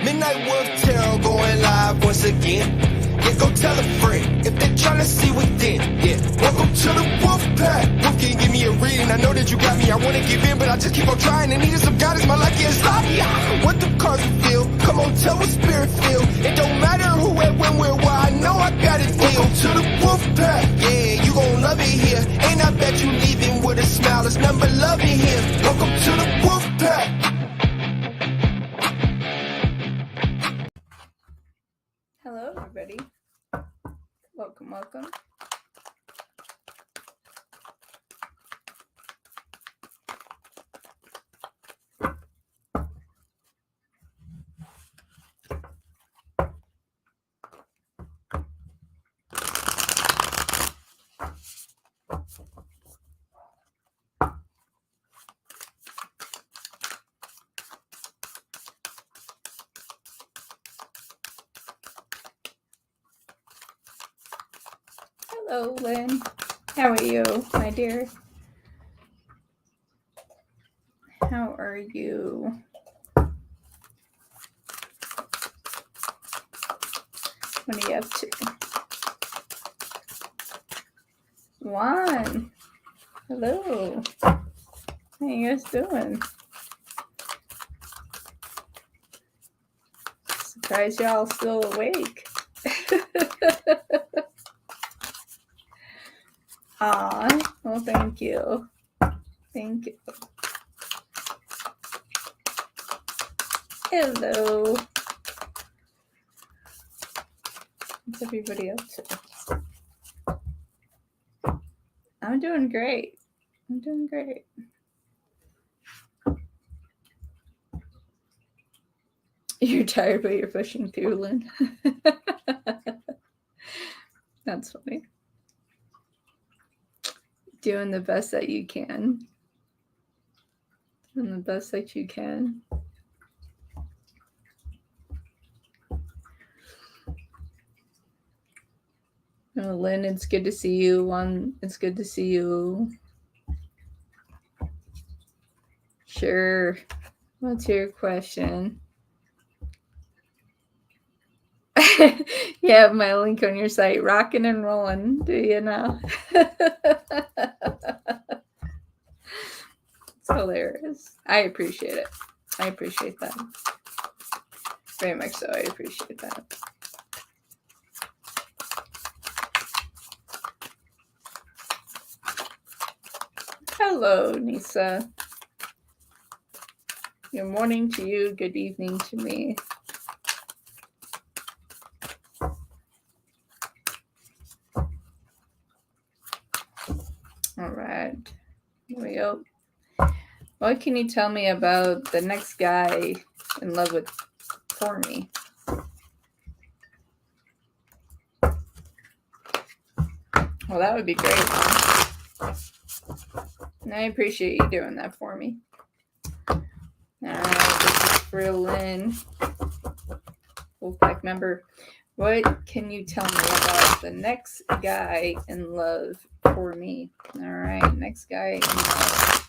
Midnight Wolf Tarot going live once again. Yeah, go tell a friend if they're trying to see within. Yeah, welcome to the Wolf Pack. Wolf can give me a reading. I know that you got me. I want to give in, but I just keep on trying. And needing some guidance. My lucky is sloppy. What the cards feel? Come on, tell what spirit feel. It don't matter who, where, when, where, why. I know I got it. Welcome to the Wolf Pack. Yeah, you gon' love it here. And I bet you leaving with a smile. There's nothing but love in here. Welcome to the Wolf Pack. Hello, everybody. Welcome. Hello, Lynn. How are you, my dear? How are you? What are you up to? Juan. Hello. How you guys doing? Surprised y'all still awake. Well, thank you. Thank you. Hello. What's everybody up to? I'm doing great. You're tired, but you're pushing through, Lynn. That's funny. Doing the best that you can. Doing the best that you can. Oh, Lynn, it's good to see you. It's good to see you. Sure. What's your question? You have my link on your site, rocking and rolling. Do you know? It's hilarious. I appreciate it. I appreciate that. Very much so. I appreciate that. Hello, Nisa. Good morning to you. Good evening to me. All right. Here we go. What can you tell me about the next guy in love with for me? Well, that would be great. And I appreciate you doing that for me. All right, this is for Lynn, Wolfpack member. What can you tell me about the next guy in love for me? All right, next guy in love.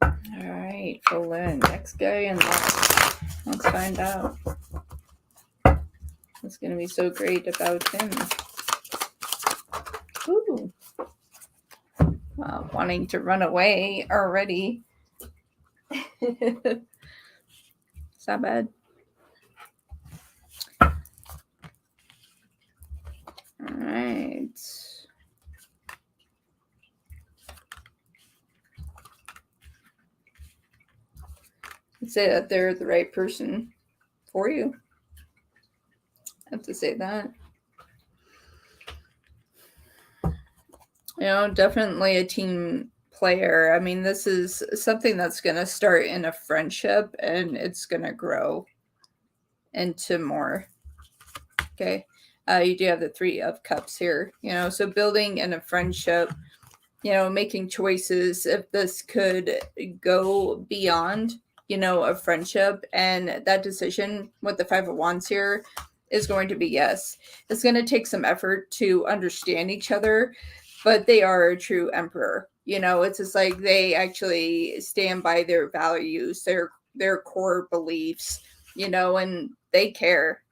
All right, for Lynn, next guy in love. Let's find out. What's going to be so great about him? Ooh. Wanting to run away already. It's not bad. All right. I'd say that they're the right person for you. I have to say that. You know, definitely a team player. I mean, this is something that's going to start in a friendship and it's going to grow into more. Okay. You do have the 3 of Cups here, you know, so building in a friendship, you know, making choices if this could go beyond, you know, a friendship, and that decision with the 5 of Wands here is going to be yes. It's going to take some effort to understand each other, but they are a true emperor. You know, it's just like they actually stand by their values. They're, their core beliefs, and they care,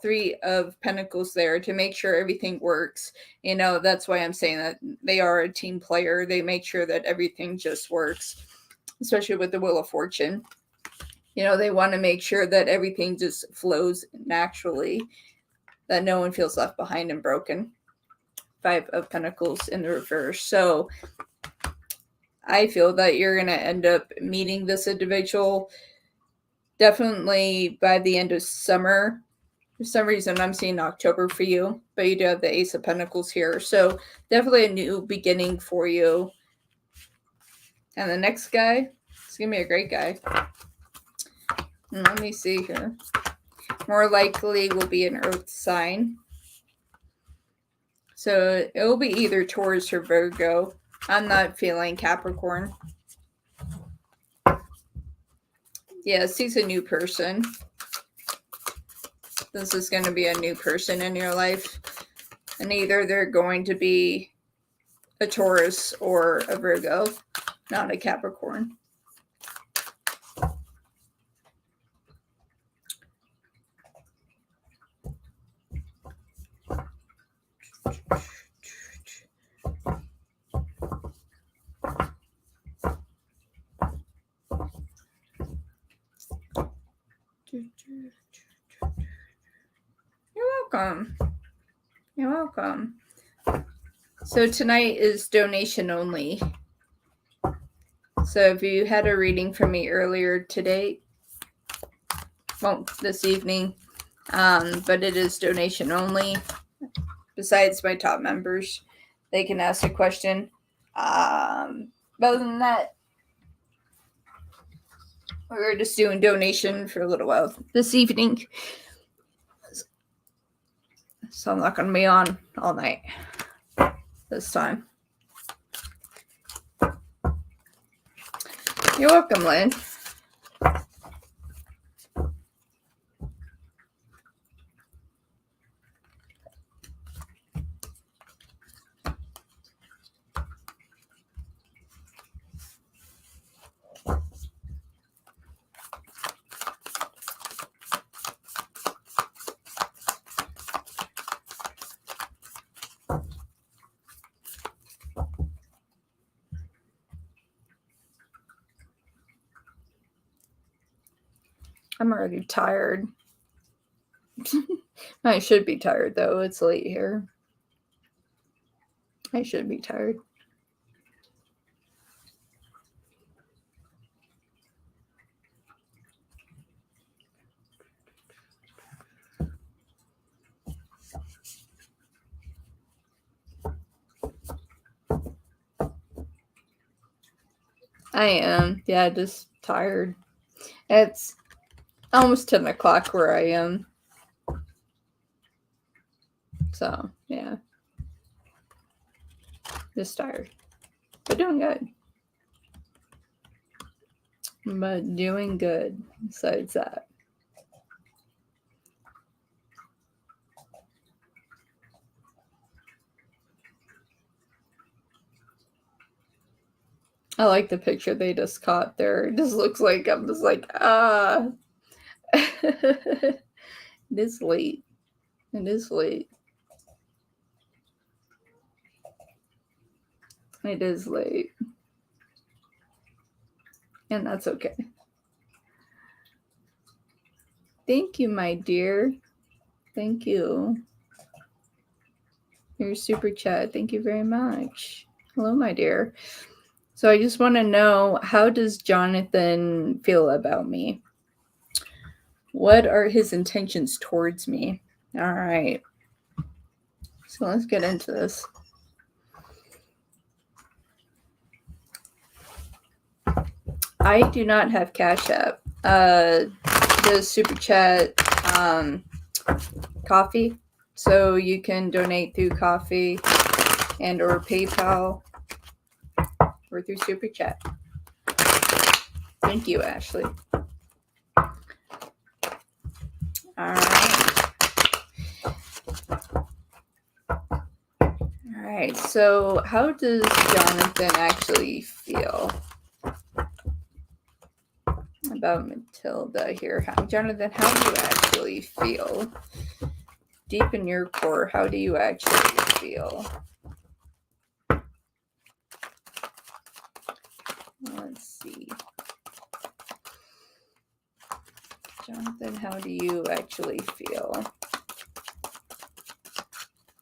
3 of Pentacles there to make sure everything works. That's why I'm saying that they are a team player. They make sure that everything just works, especially with the Wheel of Fortune. They want to make sure that everything just flows naturally, that no one feels left behind and broken. 5 of Pentacles in the reverse. So I feel that you're going to end up meeting this individual definitely by the end of summer. For some reason, I'm seeing October for you, but you do have the Ace of Pentacles here. So definitely a new beginning for you. And the next guy, it's going to be a great guy. Let me see here. More likely will be an earth sign. So it will be either Taurus or Virgo. I'm not feeling Capricorn. Yes, he's a new person. This is going to be a new person in your life. And either they're going to be a Taurus or a Virgo, not a Capricorn. You're welcome. You're welcome. So tonight is donation only. So if you had a reading from me earlier today, well, this evening, but it is donation only. Besides my top members, they can ask a question. Other than that, we're just doing donation for a little while this evening. So I'm not going to be on all night this time. You're welcome, Lynn. I'm already tired. I should be tired, though. It's late here. I should be tired. I am. Yeah, just tired. It's almost 10 o'clock where I am. So, yeah. Just tired. But doing good. Besides that. I like the picture they just caught there. It just looks like I'm just like, It is late. It is late. It is late. And that's okay. Thank you, my dear. Thank you. Your super chat. Thank you very much. Hello, my dear. So I just want to know, how does Jonathan feel about me? What are his intentions towards me? All right. So let's get into this. I do not have Cash App. The super chat coffee. So you can donate through coffee and or PayPal or through super chat. Thank you, Ashley. All right. So how does Jonathan actually feel? about Matilda here. Jonathan, how do you actually feel? Deep in your core, how do you actually feel? Let's see. Jonathan, how do you actually feel?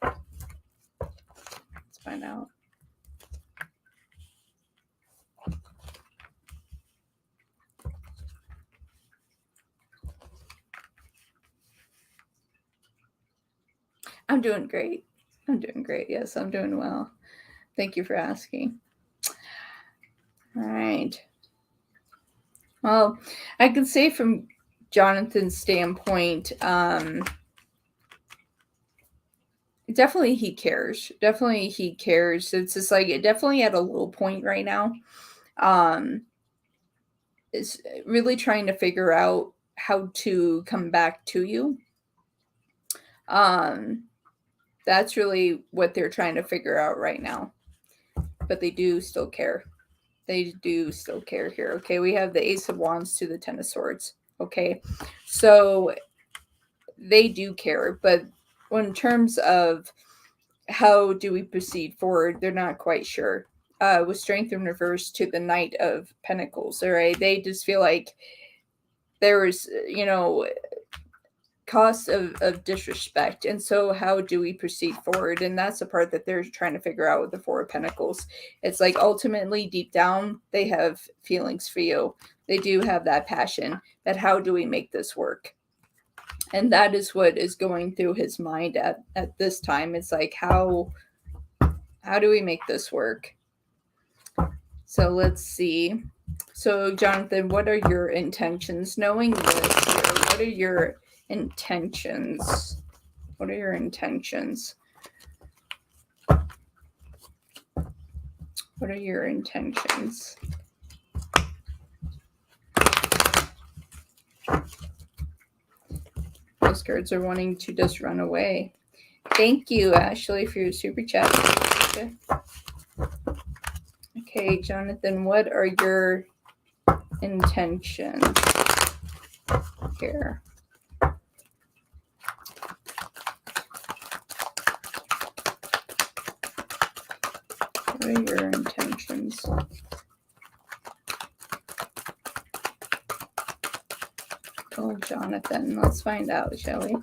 Let's find out. I'm doing great. I'm doing great. Yes, I'm doing well. Thank you for asking. All right. Well, I can say from Jonathan's standpoint, definitely he cares. Definitely he cares. It's just like definitely at a low point right now. Is really trying to figure out how to come back to you. That's really what they're trying to figure out right now. But they do still care. They do still care here. Okay, we have the Ace of Wands to the Ten of Swords. Okay, so they do care, but in terms of how do we proceed forward, they're not quite sure. With Strength in reverse to the Knight of Pentacles, all right, they just feel like there is, cost of disrespect, and so how do we proceed forward? And that's the part that they're trying to figure out with the Four of Pentacles. It's like ultimately deep down they have feelings for you. They do have that passion, but how do we make this work? And that is what is going through his mind at this time. It's like how do we make this work? So let's see. So Jonathan, what are your intentions? Knowing this here, what are your intentions? What are your intentions? What are your intentions? Those cards are wanting to just run away. Thank you, Ashley, for your super chat. Okay, Jonathan, what are your intentions here? What are your intentions? Oh, Jonathan, let's find out, shall we?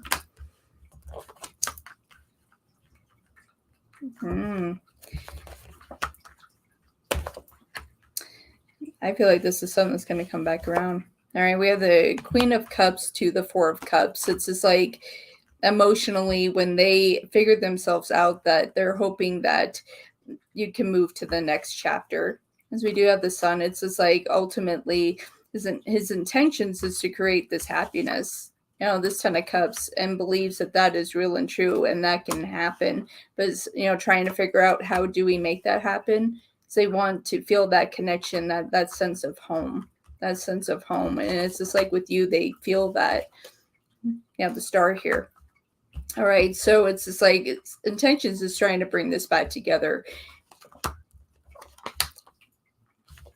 I feel like this is something that's going to come back around. All right, we have the Queen of Cups to the Four of Cups. It's just like emotionally when they figure themselves out that they're hoping that you can move to the next chapter. As we do have the Sun, it's just like ultimately his intentions is to create this happiness, this Ten of Cups, and believes that that is real and true and that can happen. But trying to figure out how do we make that happen. So they want to feel that connection, that sense of home, and it's just like with you, they feel that. The Star here. All right, so it's just like its intentions is trying to bring this back together.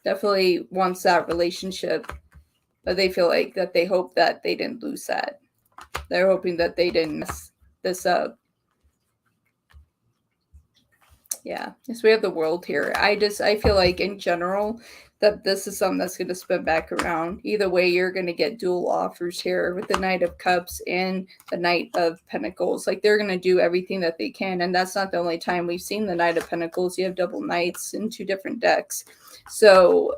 Definitely wants that relationship, but they feel like that they hope that they didn't lose that. They're hoping that they didn't mess this up. Yeah, so we have the World here. I feel like in general that this is something that's going to spin back around. Either way, you're going to get dual offers here with the Knight of Cups and the Knight of Pentacles. Like they're going to do everything that they can, and that's not the only time we've seen the Knight of Pentacles. You have double knights in two different decks. So,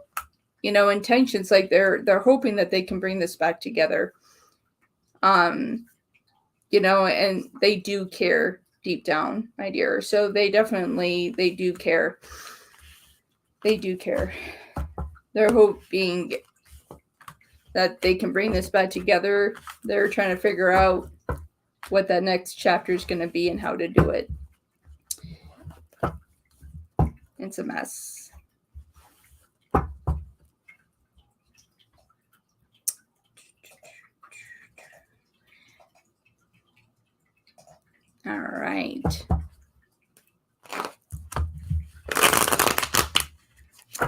intentions, like they're hoping that they can bring this back together. And they do care deep down, my dear. So they do care. They do care. They're hoping that they can bring this back together. They're trying to figure out what that next chapter is going to be and how to do it. It's a mess. All right.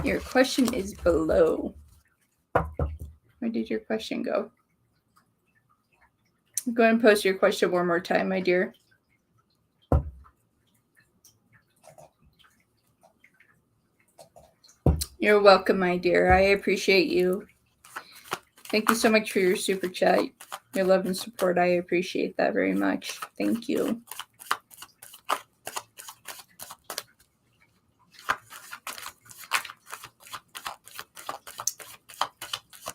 Your question is below. Where did your question go? Go ahead and post your question one more time, my dear. You're welcome, my dear. I appreciate you. Thank you so much for your super chat, your love and support. I appreciate that very much. Thank you.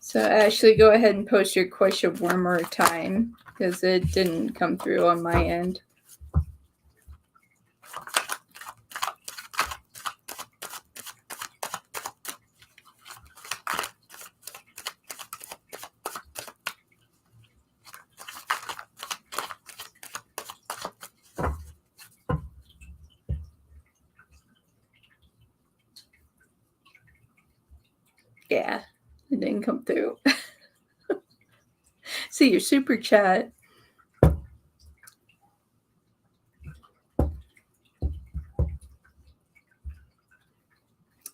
So Ashley, go ahead and post your question one more time because it didn't come through on my end. Yeah, it didn't come through. See your super chat.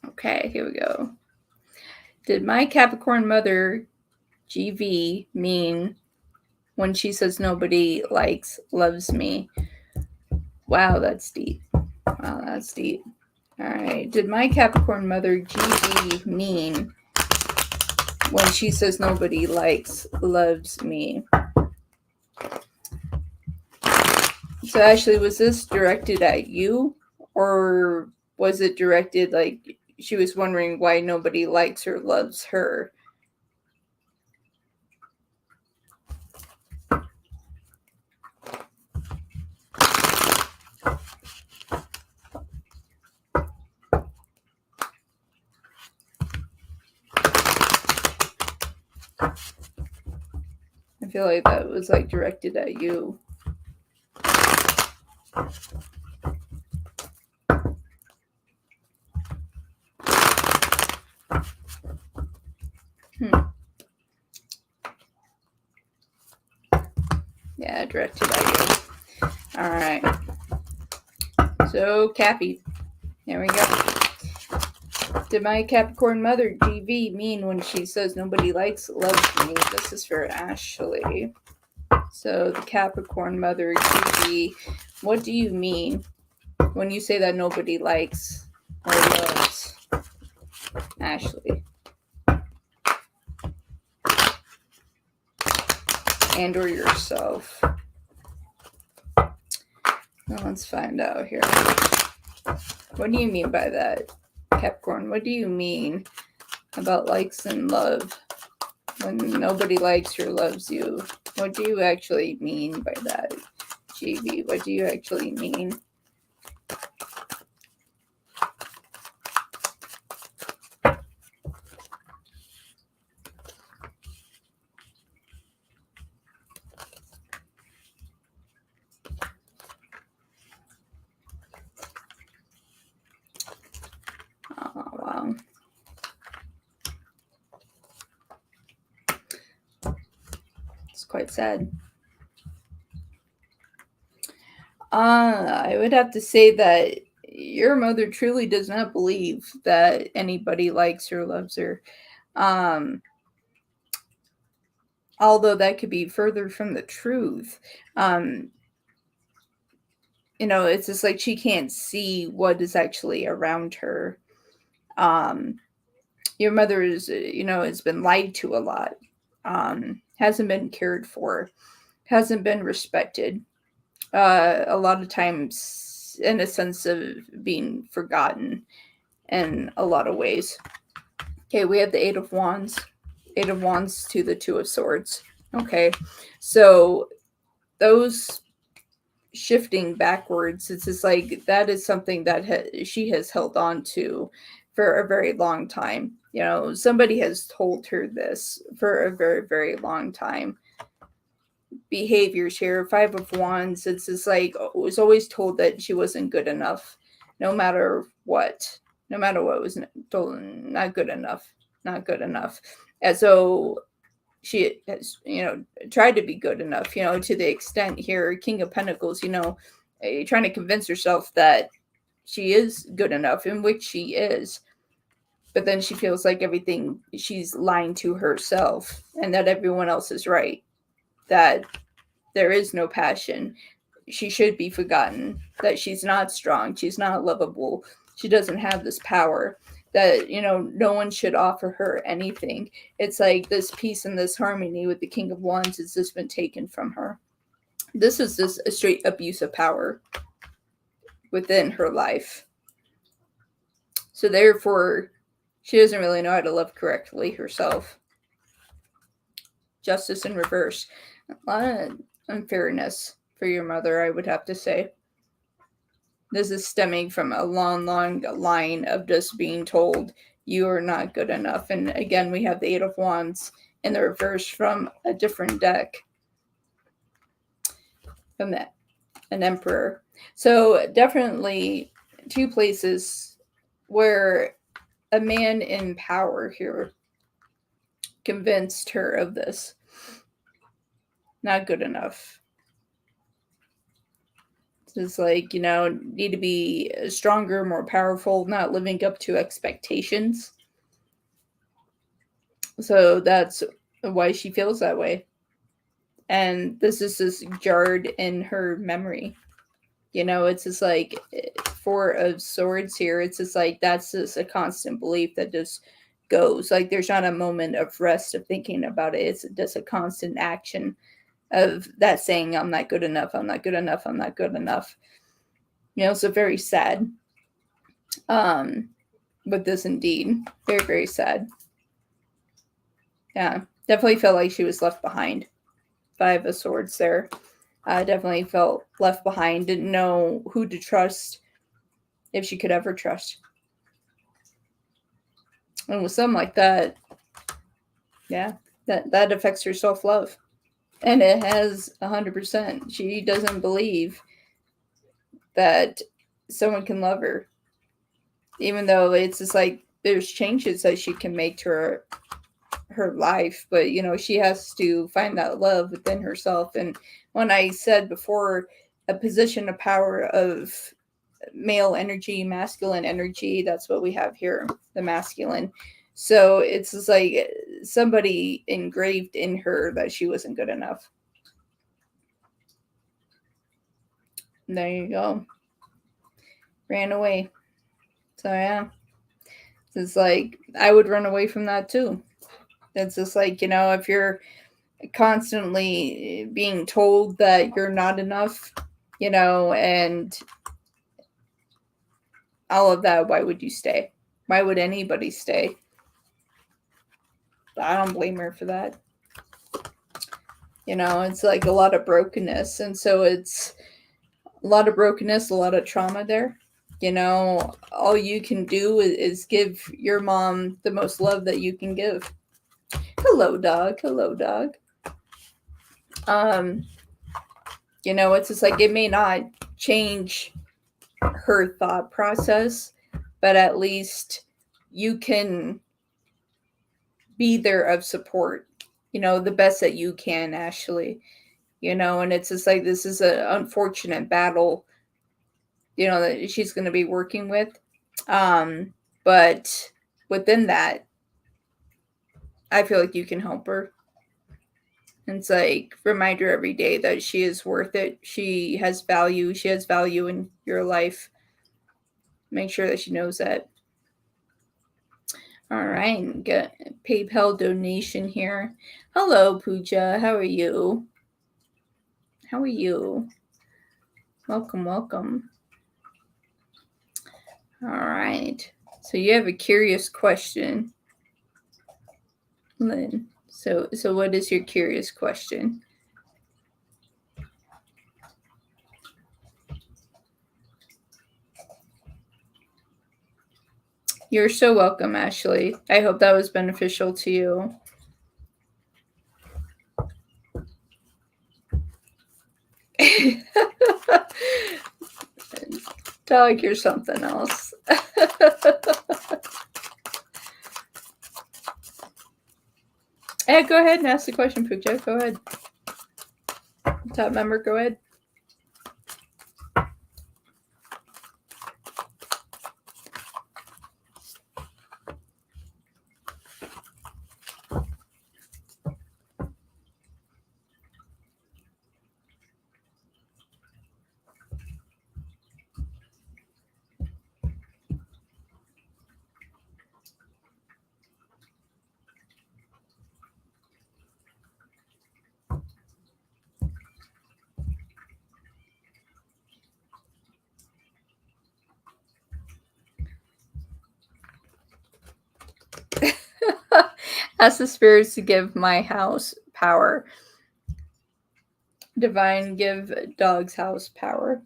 Okay, here we go. Did my Capricorn mother, GV, mean when she says nobody likes, loves me? Wow, that's deep. Wow, that's deep. All right. Did my Capricorn mother, GV, mean when she says nobody likes, loves me? So, Ashley, was this directed at you? Or was it directed like she was wondering why nobody likes or loves her? I feel like that was like directed at you. Yeah, directed at you. All right. So, Cappy, here we go. Did my Capricorn mother, GV, mean when she says nobody likes, loves me? This is for Ashley. So, the Capricorn mother, GV, what do you mean when you say that nobody likes or loves Ashley? And or yourself. Well, let's find out here. What do you mean by that, Capricorn? What do you mean about likes and love when nobody likes or loves you? What do you actually mean by that, GV? What do you actually mean? Oh, wow. It's quite sad. I would have to say that your mother truly does not believe that anybody likes or loves her. Although that could be further from the truth. It's just like she can't see what is actually around her. Your mother is, has been lied to a lot. Hasn't been cared for, hasn't been respected. A lot of times in a sense of being forgotten in a lot of ways. Okay, we have the Eight of Wands. Eight of Wands to the Two of Swords. Okay, so those shifting backwards, it's just like that is something that she has held on to for a very long time. Somebody has told her this for a very, very long time. Behaviors here, Five of Wands, it's just like was always told that she wasn't good enough, no matter what was told, not good enough. And so she has, tried to be good enough, to the extent here, King of Pentacles, trying to convince herself that she is good enough, in which she is. but then she feels like everything, she's lying to herself and that everyone else is right, that there is no passion, she should be forgotten, that she's not strong, she's not lovable, she doesn't have this power, that, you know, no one should offer her anything. It's like this peace and this harmony with the King of Wands has just been taken from her. This is just a straight abuse of power within her life. So therefore, she doesn't really know how to love correctly herself. Justice in reverse. A lot of unfairness for your mother, I would have to say. This is stemming from a long, long line of just being told you are not good enough. And again, we have the Eight of Wands in the reverse from a different deck. From that, an Emperor. So definitely two places where a man in power here convinced her of this. Not good enough. It's like, you know, need to be stronger, more powerful, not living up to expectations. So that's why she feels that way. And this is just jarred in her memory. You know, it's just like 4 of Swords here. It's just like that's just a constant belief that just goes. Like there's not a moment of rest of thinking about it. It's just a constant action of that saying, I'm not good enough, I'm not good enough, I'm not good enough. You know, so very sad. With this indeed. Very, very sad. Yeah, definitely felt like she was left behind. 5 of Swords there. Definitely felt left behind, didn't know who to trust, if she could ever trust. And with something like that, yeah, that affects her self-love. And it has 100%. She doesn't believe that someone can love her. Even though it's just like there's changes that she can make to her life, but you know, she has to find that love within herself. And when I said before, a position of power of male energy, masculine energy, that's what we have here, the masculine. So it's just like somebody engraved in her that she wasn't good enough. And there you go. Ran away. So yeah. It's like I would run away from that too. It's just like, you know, if you're constantly being told that you're not enough, you know, and all of that, why would you stay? Why would anybody stay? I don't blame her for that. You know, it's like a lot of brokenness. And so it's a lot of brokenness, a lot of trauma there. You know, all you can do is give your mom the most love that you can give. Hello, dog. Hello, dog. You know, it's just like it may not change her thought process, but at least you can be there of support, you know, the best that you can, Ashley. You know, and it's just like this is an unfortunate battle, you know, that she's going to be working with. But within that, I feel like you can help her. It's like remind her every day that she is worth it. She has value. She has value in your life. Make sure that she knows that. All right, get a PayPal donation here. Hello, Pooja. How are you? How are you? Welcome, welcome. All right. So you have a curious question, Lynn. So what is your curious question? You're so welcome, Ashley. I hope that was beneficial to you. Dog, you're something else. Hey, go ahead and ask the question, Pooja. Go ahead. Top member, go ahead. Ask the spirits to give my house power. Divine, give dog's house power.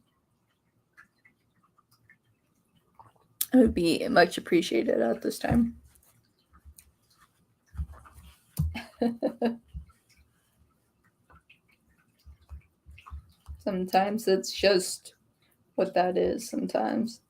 It would be much appreciated at this time. Sometimes it's just what that is sometimes.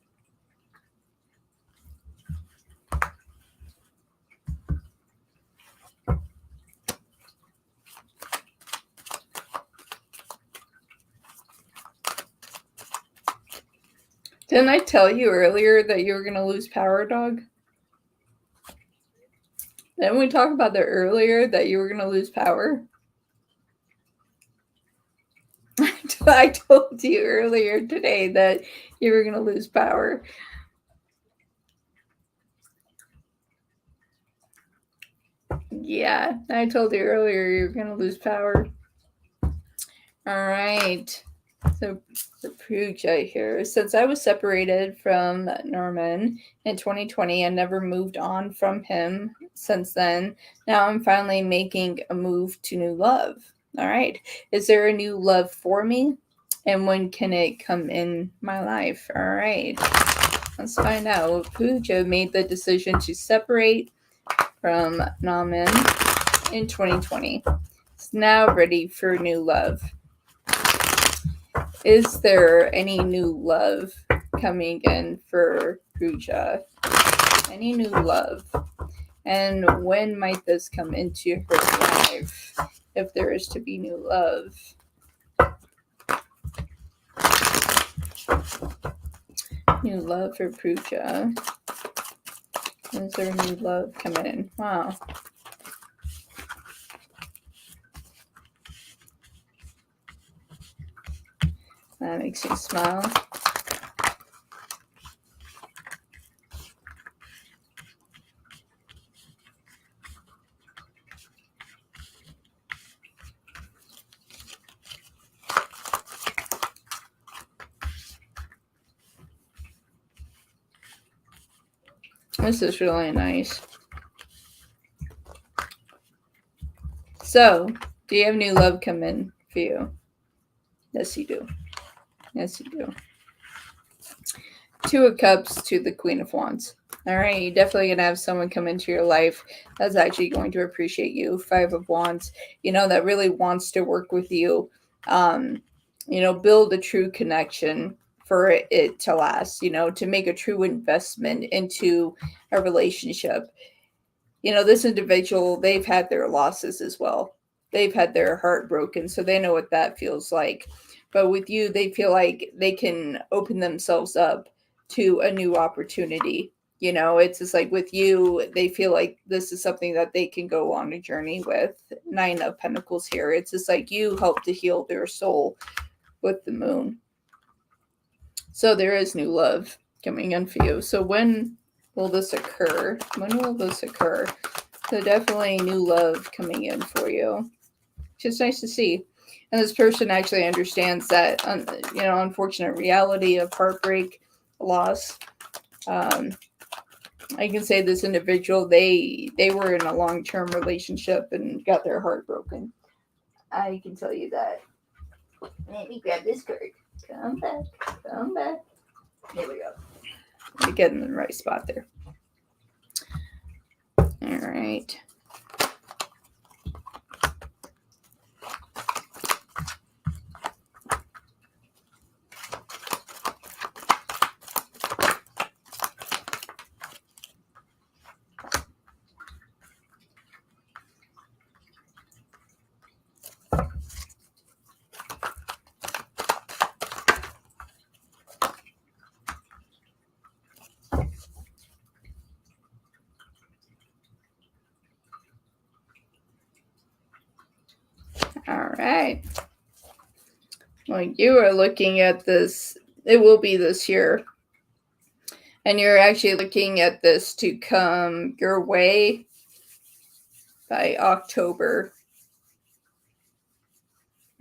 Didn't I tell you earlier that you were going to lose power, dog? Didn't we talk about that earlier, that you were going to lose power? I told you earlier today that you were going to lose power. Yeah, I told you earlier you were going to lose power. All right. So Pooja here. Since I was separated from Norman in 2020 and never moved on from him since then, now I'm finally making a move to new love. All right. Is there a new love for me? And when can it come in my life? All right. Let's find out. Pooja made the decision to separate from Norman in 2020. It's now ready for new love. Is there any new love coming in for Pooja? Any new love? And when might this come into her life? If there is to be new love. New love for Pooja. Is there new love coming in? Wow. That makes you smile. This is really nice. So, do you have new love come in for you? Yes, you do. Yes, you do. Two of Cups to the Queen of Wands. All right, you're definitely going to have someone come into your life that's actually going to appreciate you. Five of Wands, that really wants to work with you. Build a true connection for it to last, to make a true investment into a relationship. This individual, they've had their losses as well. They've had their heart broken, so they know what that feels like. But with you, they feel like they can open themselves up to a new opportunity. It's just like with you, they feel like this is something that they can go on a journey with. Nine of Pentacles here. It's just like you help to heal their soul with the moon. So there is new love coming in for you. So when will this occur? When will this occur? So definitely new love coming in for you. Just nice to see. And this person actually understands that, unfortunate reality of heartbreak, loss. I can say this individual, they were in a long-term relationship and got their heart broken. I can tell you that. Let me grab this card. Come back. Come back. There we go. Let me get in the right spot there. All right. All right. Well, you are looking at this. It will be this year. And you're actually looking at this to come your way by October.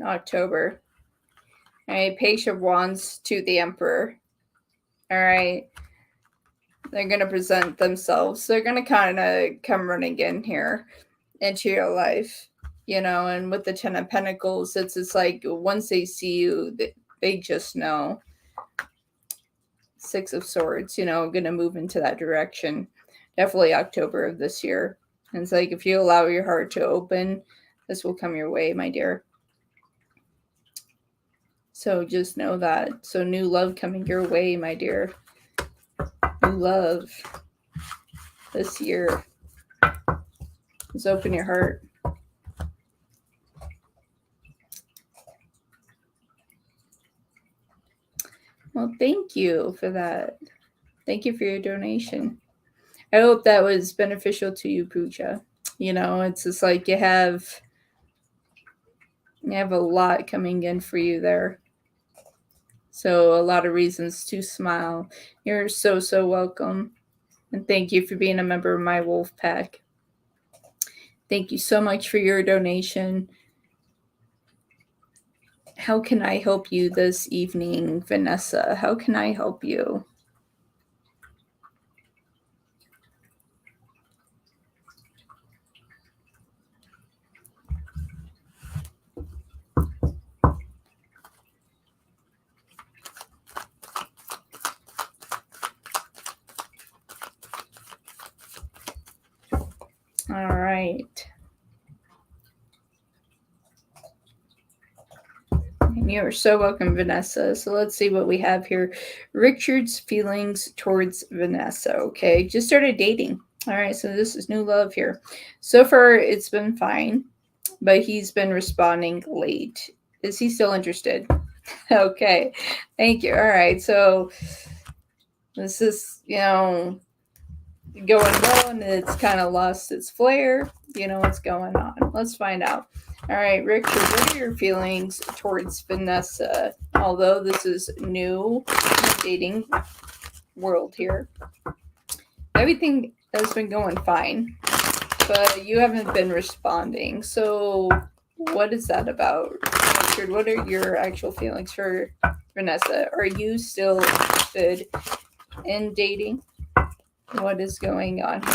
October. All right. Page of Wands to the Emperor. All right. They're going to present themselves. They're going to kind of come running in here. into your life, and with the Ten of Pentacles, it's like once they see you, they just know. Six of Swords, going to move into that direction. Definitely October of this year. And it's like if you allow your heart to open, this will come your way, my dear. So just know that. So new love coming your way, my dear. New love this year. Just open your heart. Well, thank you for that. Thank you for your donation. I hope that was beneficial to you, Pooja. It's just like you have a lot coming in for you there. So a lot of reasons to smile. You're so, so welcome. And thank you for being a member of my wolf pack. Thank you so much for your donation. How can I help you this evening, Vanessa? How can I help you? All right. And you're so welcome, Vanessa. So let's see what we have here. Richard's feelings towards Vanessa. Okay, just started dating. All right, so this is new love here. So far, it's been fine, but he's been responding late. Is he still interested? Okay, thank you. All right, so this is, going well, and it's kind of lost its flair. What's going on? Let's find out. All right, Richard, what are your feelings towards Vanessa? Although this is new dating world here, everything has been going fine, but you haven't been responding. So what is that about, Richard? What are your actual feelings for Vanessa? Are you still interested in dating? What is going on here?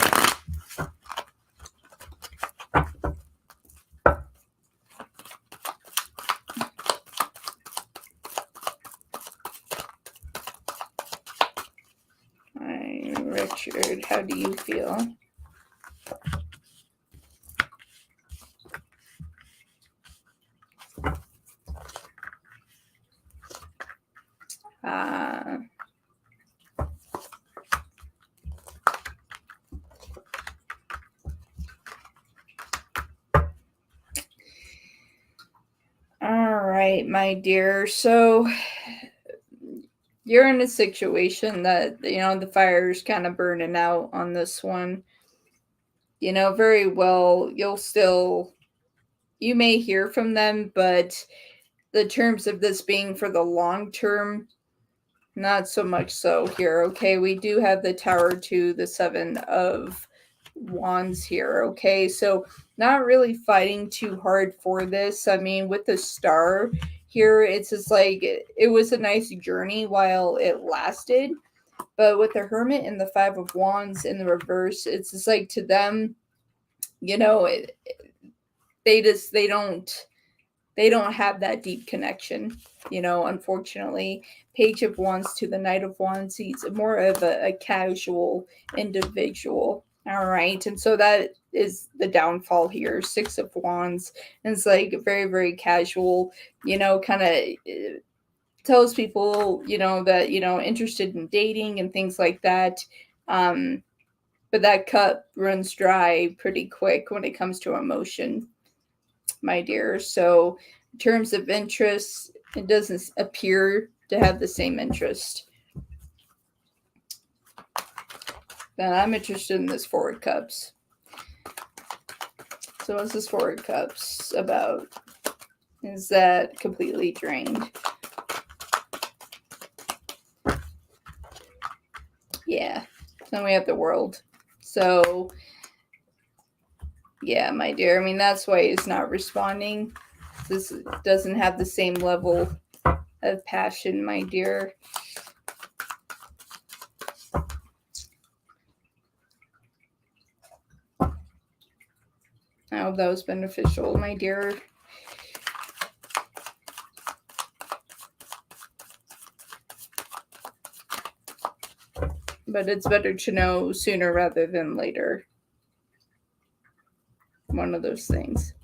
Richard, how do you feel? All right, my dear. So you're in a situation that, the fire's kind of burning out on this one. Very well, you may hear from them, but the terms of this being for the long term, not so much so here. Okay, we do have the Tower to the Seven of Wands here. Okay, so not really fighting too hard for this. I mean, with the Star here, it's just like it was a nice journey while it lasted, but with the Hermit and the Five of Wands in the reverse, it's just like to them, they don't have that deep connection, unfortunately. Page of Wands to the Knight of Wands, he's more of a casual individual. All right, and so that is the downfall here. Six of Wands, and it's like very, very casual, kind of tells people, that, interested in dating and things like that. But that cup runs dry pretty quick when it comes to emotion, my dear. So in terms of interest, it doesn't appear to have the same interest. Then I'm interested in this Four of Cups. So what's this Four of Cups about? Is that completely drained? Yeah. Then we have the World. So yeah, my dear. I mean, that's why he's not responding. This doesn't have the same level of passion, my dear. I hope that was beneficial, my dear. But it's better to know sooner rather than later. One of those things.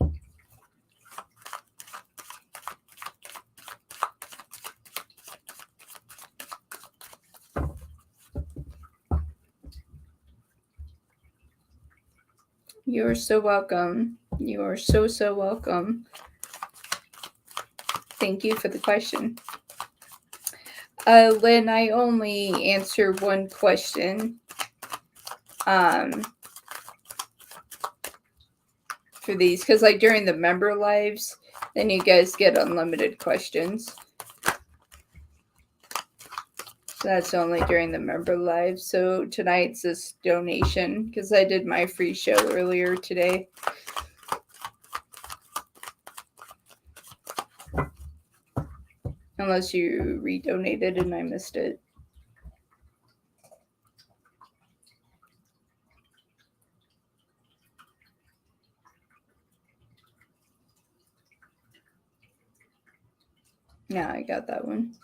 You are so welcome. You are so welcome. Thank you for the question. Lynn, I only answer one question. For these, because like during the member lives, then you guys get unlimited questions. So that's only during the member live. So tonight's this donation because I did my free show earlier today. Unless you redonated and I missed it. Yeah, I got that one.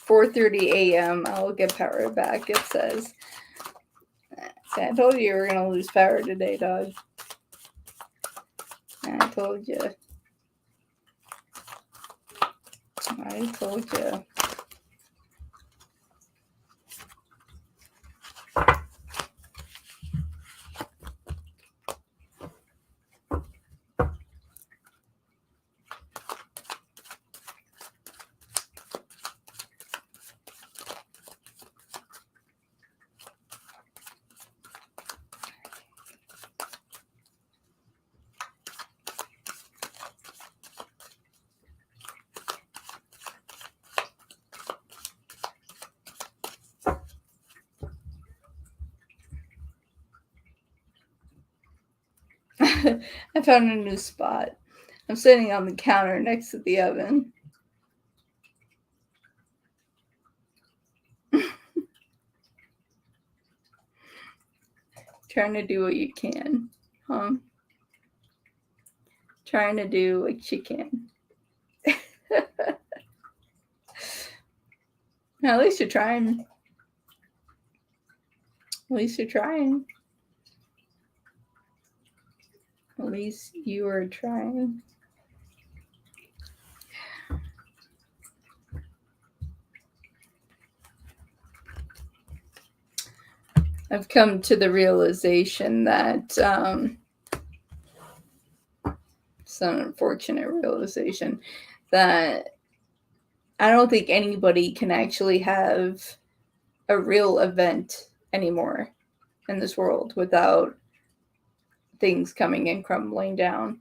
$4:30 a.m. I'll get power back, it says. I told you were going to lose power today, dog. I told you. I told you. I found a new spot. I'm sitting on the counter next to the oven. Trying to do what you can, huh? Trying to do what you can. At least you're trying. At least you're trying. At least you are trying. I've come to the realization that it's an unfortunate realization that I don't think anybody can actually have a real event anymore in this world without things coming and crumbling down.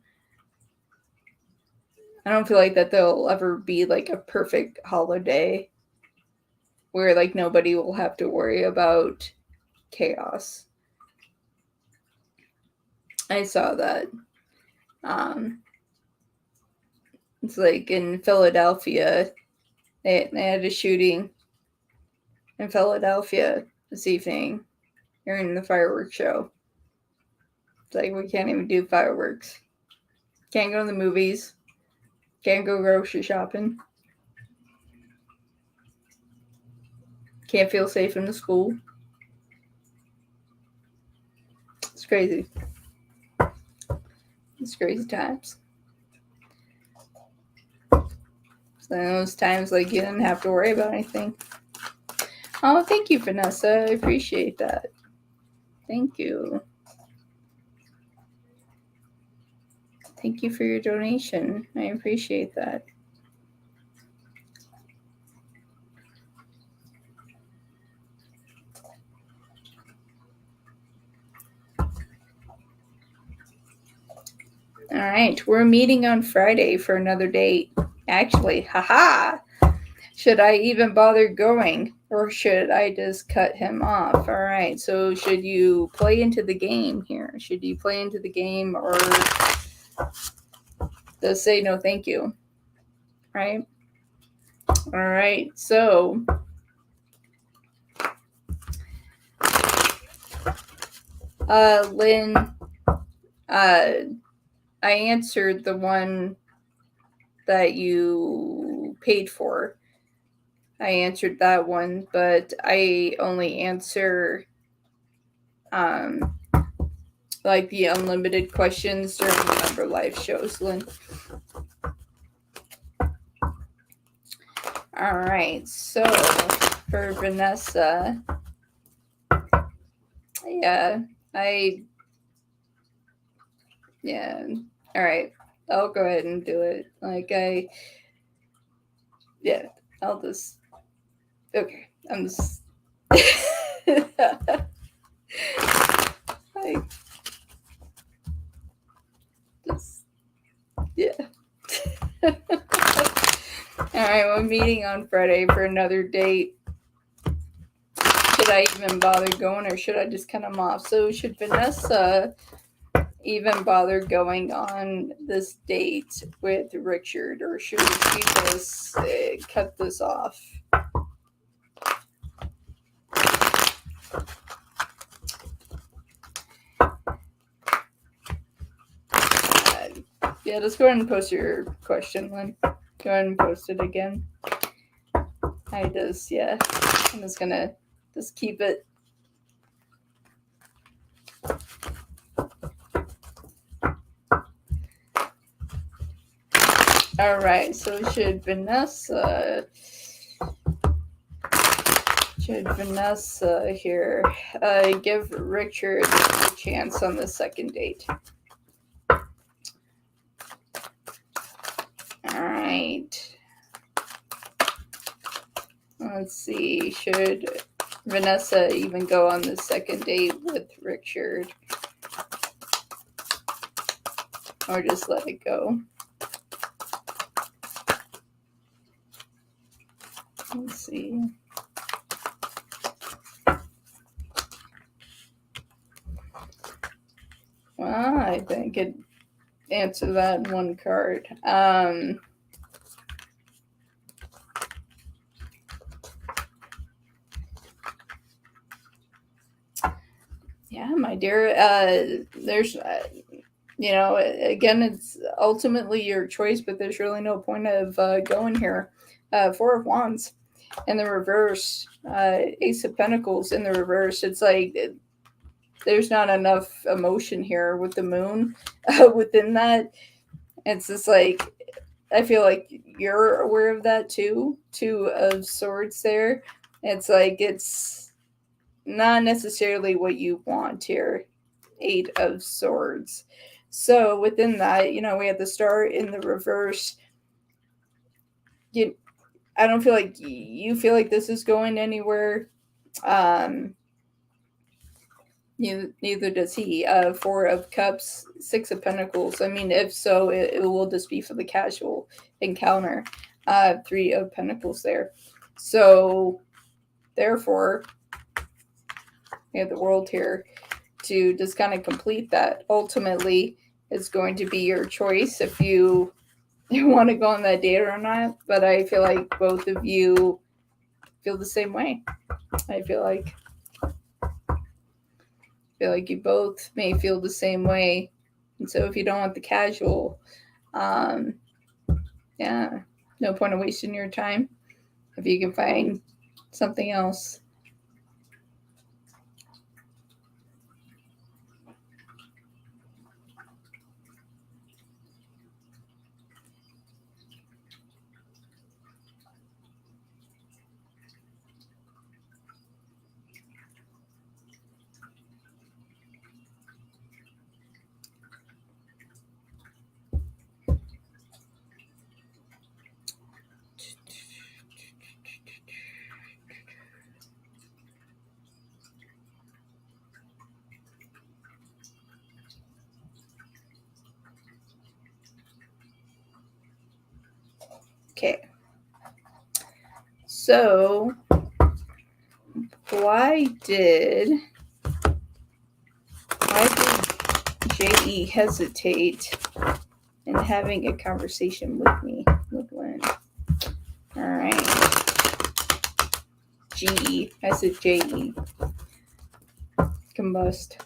I don't feel like that there'll ever be like a perfect holiday where like nobody will have to worry about chaos. I saw that. It's like in Philadelphia, they had a shooting in Philadelphia this evening during the fireworks show. It's like we can't even do fireworks. Can't go to the movies. Can't go grocery shopping. Can't feel safe in the school. It's crazy. It's crazy times. So those times like you didn't have to worry about anything. Oh, thank you, Vanessa. I appreciate that. Thank you. Thank you for your donation. I appreciate that. All right, we're meeting on Friday for another date. Actually, haha. Should I even bother going, or should I just cut him off? All right, so should you play into the game here? Should you play into the game, or just say no thank you? Right? All right, so Lynn, I answered the one that you paid for. I answered that one, but I only answer like the unlimited questions during the Number Live shows, Lynn. All right, so for Vanessa, yeah, all right, I'll go ahead and do it. I'll just, okay, I'm just, like, just, yeah. All right, we're meeting on Friday for another date. Should I even bother going, or should I just cut him off? So should Vanessa even bother going on this date with Richard, or should she just cut this off? Yeah, just go ahead and post your question, Lynn. Go ahead and post it again. I'm just gonna just keep it. All right, so should Vanessa here give Richard a chance on the second date? All right. Let's see. Should Vanessa even go on the second date with Richard? Or just let it go? Let's see. Well, I think it answer that in one card. Yeah, my dear. There's, again, it's ultimately your choice, but there's really no point of going here. Four of Wands in the reverse, Ace of Pentacles in the reverse. It's like there's not enough emotion here with the moon within that. It's just like, I feel like you're aware of that too. Two of Swords there. It's like it's not necessarily what you want here. Eight of Swords. So within that, we have the Star in the reverse. I don't feel like you feel like this is going anywhere. Neither does he. Four of Cups, Six of Pentacles. I mean, if so, it will just be for the casual encounter. Three of Pentacles there. So, therefore, we have the World here to just kind of complete that. Ultimately, it's going to be your choice if you want to go on that date or not. But I feel like both of you feel the same way. I feel like you both may feel the same way. And so if you don't want the casual, no point of wasting your time if you can find something else. Okay. So, why did J.E. hesitate in having a conversation with me, with Lynn? All right. G.E. I said J.E. Combust.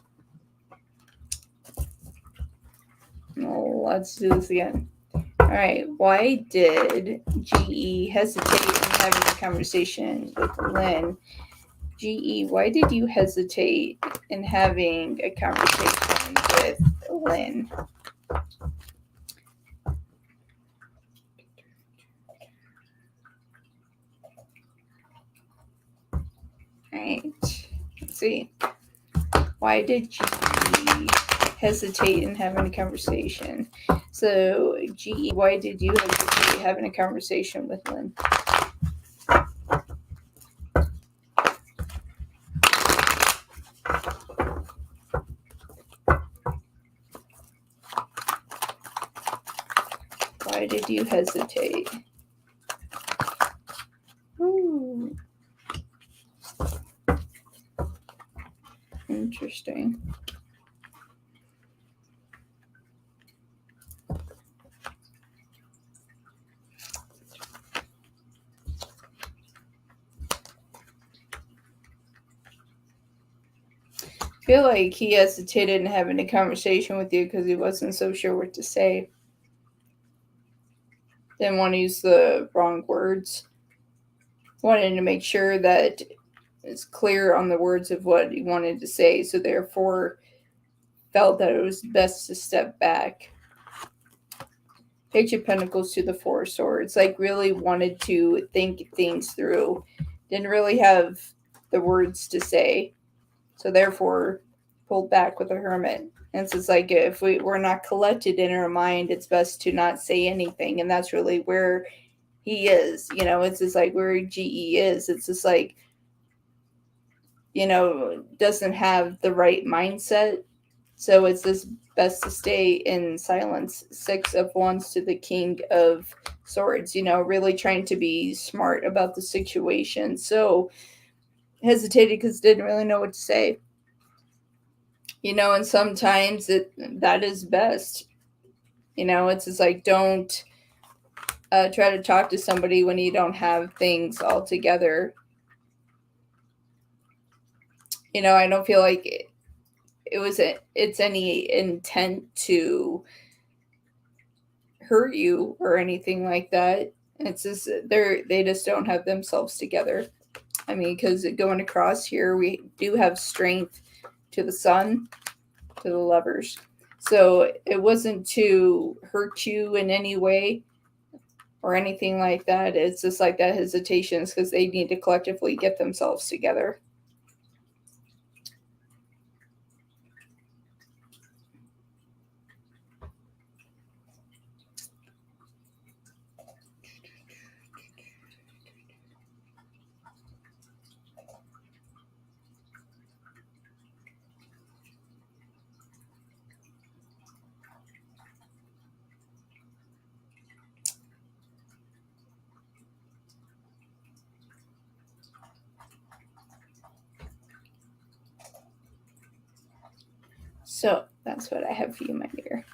Oh, let's do this again. All right. Why did G.E. hesitate in having a conversation with Lynn? G.E., why did you hesitate in having a conversation with Lynn? All right. Let's see. Why did G.E. hesitate in having a conversation? So, G.E., why did you hesitate having a conversation with Lynn? Why did you hesitate? Ooh. Interesting. I feel like he hesitated in having a conversation with you because he wasn't so sure what to say. Didn't want to use the wrong words. Wanted to make sure that it's clear on the words of what he wanted to say, so therefore felt that it was best to step back. Page of Pentacles to the Four of Swords. Like really wanted to think things through. Didn't really have the words to say. So therefore pulled back with the Hermit. And it's just like if we're not collected in our mind, it's best to not say anything. And that's really where he is. You know, it's just like where GE is. It's just like, you know, doesn't have the right mindset. So it's just best to stay in silence. Six of Wands to the King of Swords, you know, really trying to be smart about the situation. So hesitated because didn't really know what to say. You know, and sometimes that is best. You know, it's just like don't try to talk to somebody when you don't have things all together. You know, I don't feel like it's any intent to hurt you or anything like that. It's just they just don't have themselves together. I mean, because going across here, we do have strength to the Sun, to the Lovers. So it wasn't to hurt you in any way or anything like that. It's just like that hesitation is because they need to collectively get themselves together. So that's what I have for you, my dear.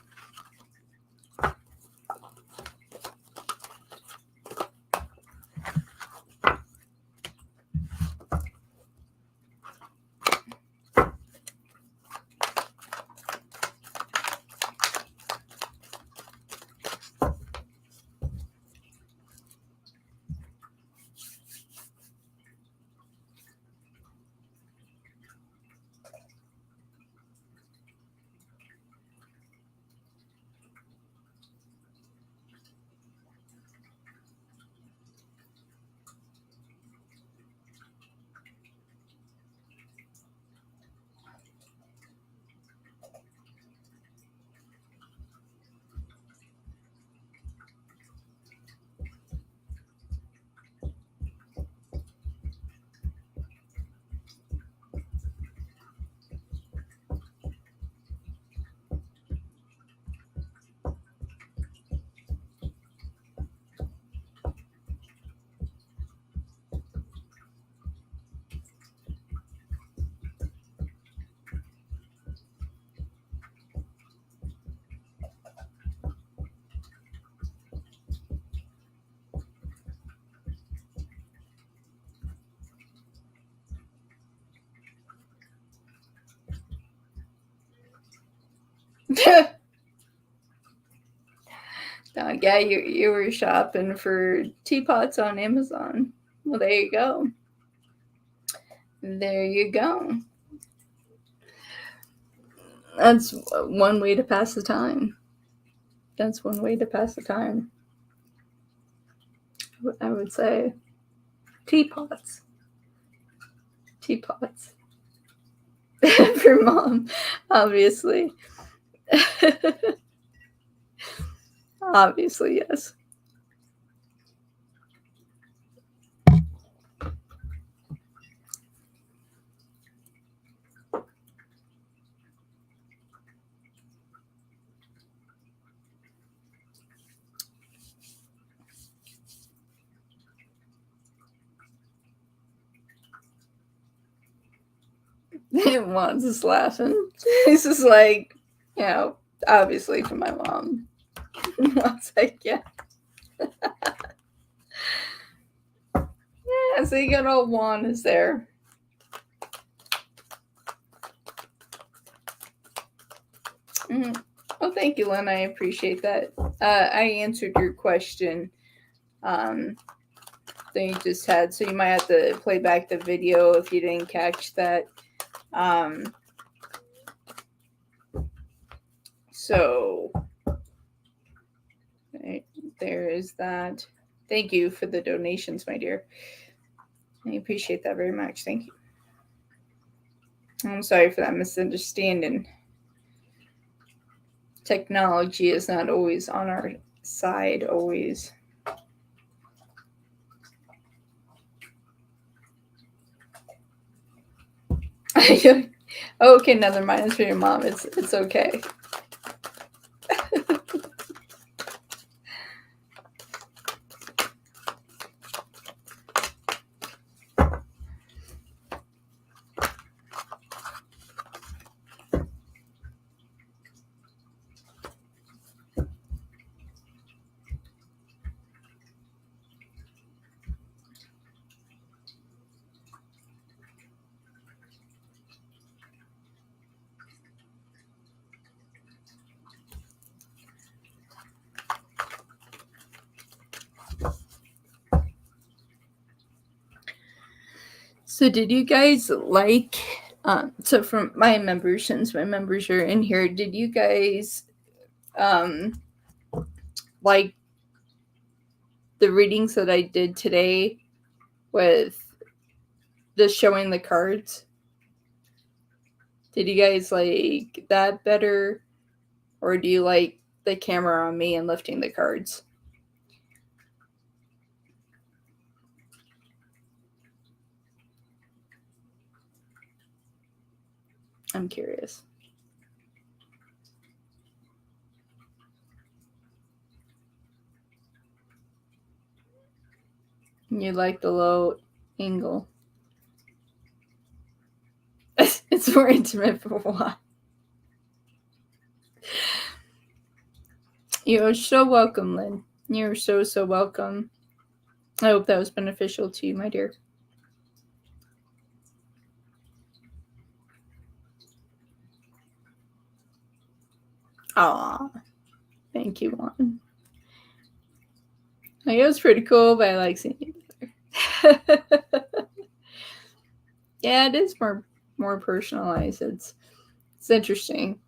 Yeah, you were shopping for teapots on Amazon. Well, there you go. There you go. That's one way to pass the time. That's one way to pass the time. I would say teapots. Teapots. For mom, obviously. Obviously, yes. Mom's just laughing. He's just like, obviously to my mom. Mom's like, yeah. Yeah, so you got old Juan is there. Well, thank you, Lynn. I appreciate that. I answered your question that you just had, so you might have to play back the video if you didn't catch that. So there is that. Thank you for the donations, my dear. I appreciate that very much. Thank you. I'm sorry for that misunderstanding. Technology is not always on our side, always. Okay, never mind. It's for your mom. It's okay. So did you guys like, so from my members, since my members are in here, did you guys like the readings that I did today with just showing the cards? Did you guys like that better? Or do you like the camera on me and lifting the cards? I'm curious. You like the low angle. It's more intimate for what? You're so welcome, Lynn. You're so welcome. I hope that was beneficial to you, my dear. Aw. Thank you, Juan. It was pretty cool, but I like seeing you there. Yeah, it is more personalized. It's interesting.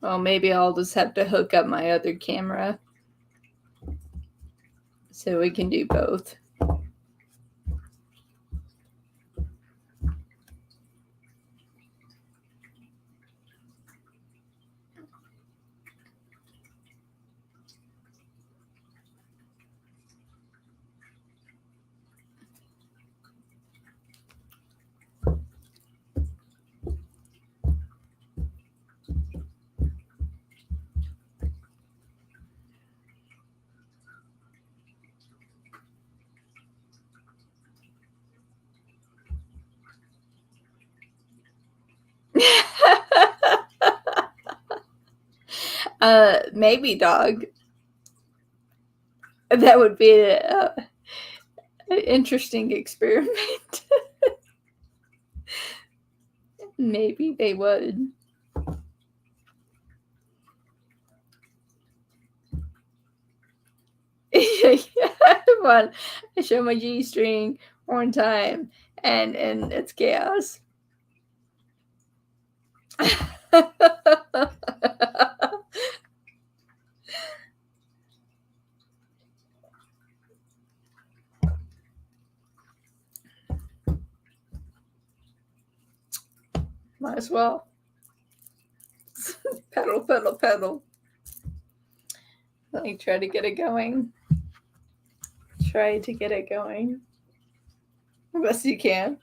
Well, maybe I'll just have to hook up my other camera so we can do both. Maybe, dog. That would be an interesting experiment. Maybe they would. Well, I show my G string one time, and it's chaos. Might as well. Pedal, pedal, pedal. Like, try to get it going. Try to get it going. The best you can.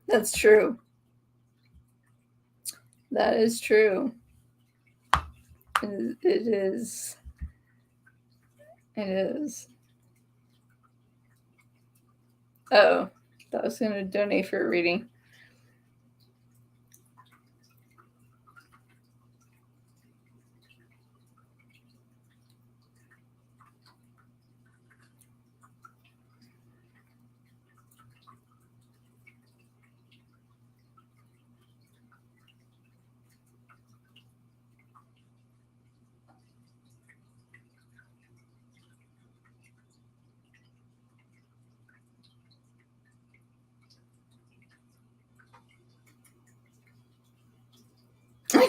That's true. That is true. It is. It is. Oh, I was going to donate for a reading.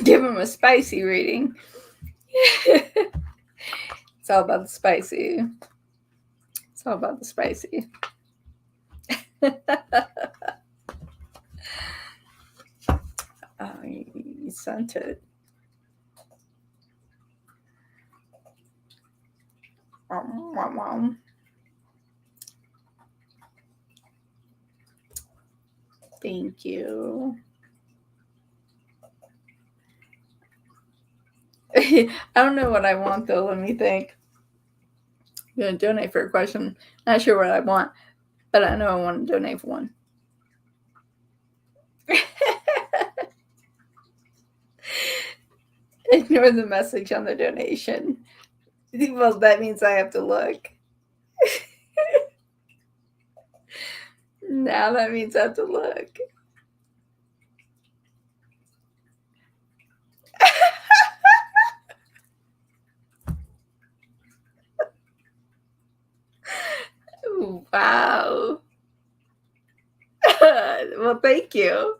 Give him a spicy reading. It's all about the spicy. It's all about the spicy. Oh, you sent it. Thank you. I don't know what I want, though. Let me think. I'm going to donate for a question. Not sure what I want, but I know I want to donate for one. Ignore the message on the donation. Well, that means I have to look. Now that means I have to look. Wow. Well, thank you.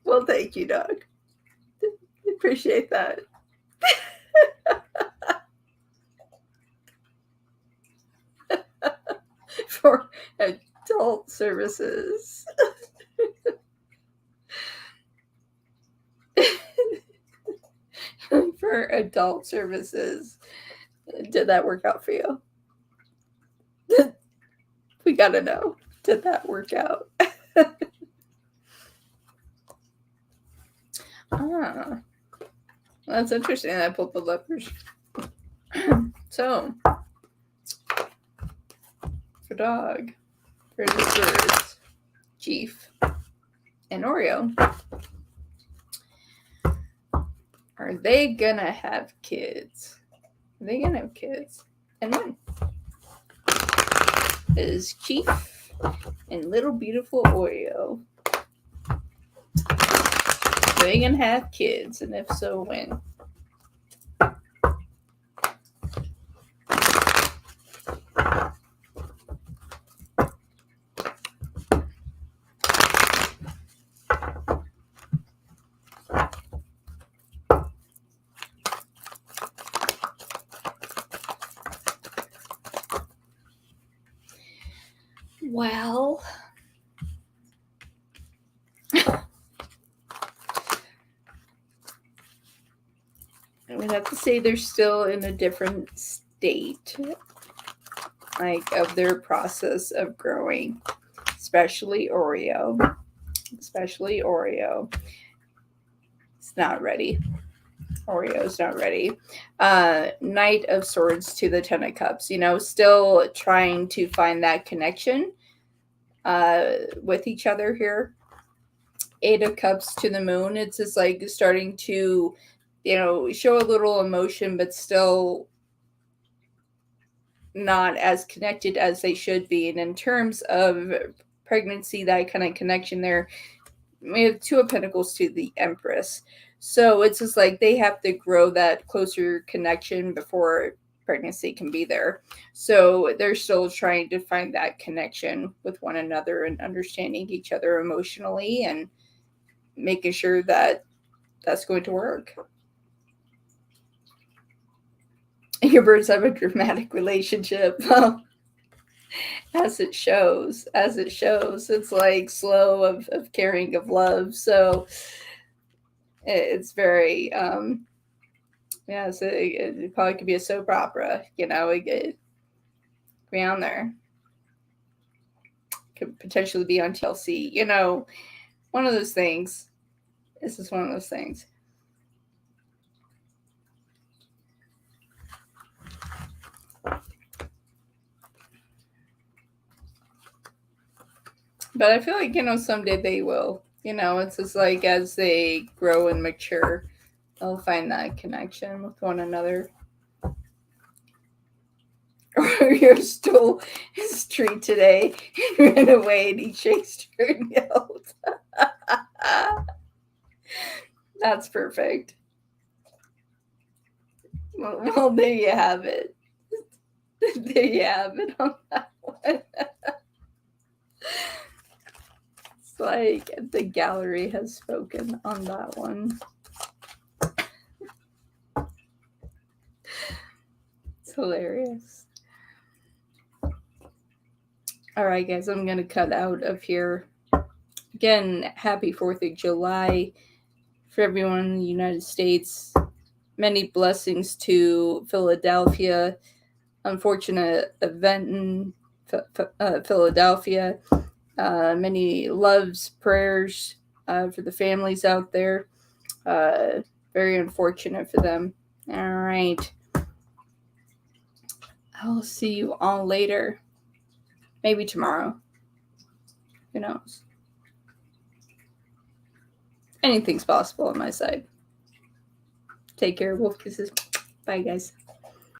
Well, thank you, Doug. Appreciate that. For adult services. For adult services. Did that work out for you? We gotta know. Did that work out? Ah, that's interesting. I pulled the levers. So, for dog, for the birds, Chief, and Oreo, are they gonna have kids? Are they gonna have kids? And when? Is Chief and little beautiful Oreo, are they gonna have kids? And if so, when? Well, I would have to say they're still in a different state, like, of their process of growing, especially Oreo. Especially Oreo. It's not ready. Oreo's not ready. Knight of Swords to the Ten of Cups. Still trying to find that connection with each other here. Eight of Cups to the Moon. It's just like starting to, show a little emotion, but still not as connected as they should be. And in terms of pregnancy, that kind of connection there, we have Two of Pentacles to the Empress. So it's just like they have to grow that closer connection before pregnancy can be there. So they're still trying to find that connection with one another and understanding each other emotionally and making sure that that's going to work. Your birds have a dramatic relationship. As it shows. It's like slow of caring, of love. So it's very, so it probably could be a soap opera, it could be on there. Could potentially be on TLC, one of those things. This is one of those things. But I feel like, someday they will. It's just like as they grow and mature, they'll find that connection with one another. Oreo stole his treat today and ran away and he chased her and yelled. That's perfect. Well, there you have it. There you have it on that one. It's like the gallery has spoken on that one. It's hilarious. All right, guys, I'm going to cut out of here. Again, happy 4th of July for everyone in the United States. Many blessings to Philadelphia. Unfortunate event in Philadelphia. Many loves, prayers for the families out there. Very unfortunate for them. All right. I'll see you all later. Maybe tomorrow. Who knows? Anything's possible on my side. Take care. Wolf kisses. Bye, guys.